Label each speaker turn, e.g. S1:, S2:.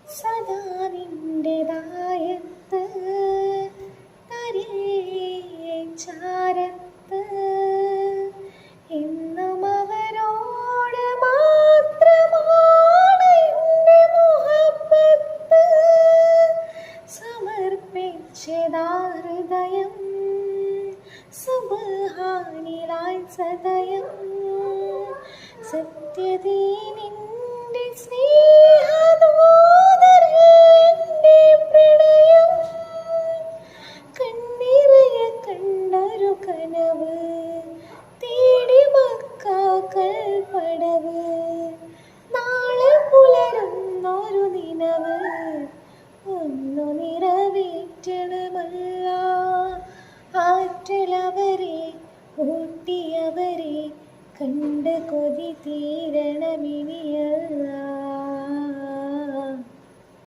S1: സദാ നിന്റേതായത്ത് തരേ ചാരത്ത് എന്നും അവരോട് മാത്രമാണ് എൻ്റെ മുഹബത്ത് സമർപ്പിച്ചതാ ഹൃദയം സുബ്ഹാനിലായി സദയം സത്യദീനിൻ്റെ സ്നേഹദൂതരുടെ പ്രണയം കണ്ണിറയെ കണ്ടൊരു കനവ് തേടി മക്കാക്കൾ പടവ് നാളെ പുലരുന്നൊരു നിലവ് ഒന്നു നിറവേറ്റണമല്ല ആറ്റലവരെ ഊട്ടിയവരെ കണ്ട് കൊതി തീരണമിനിയല്ല.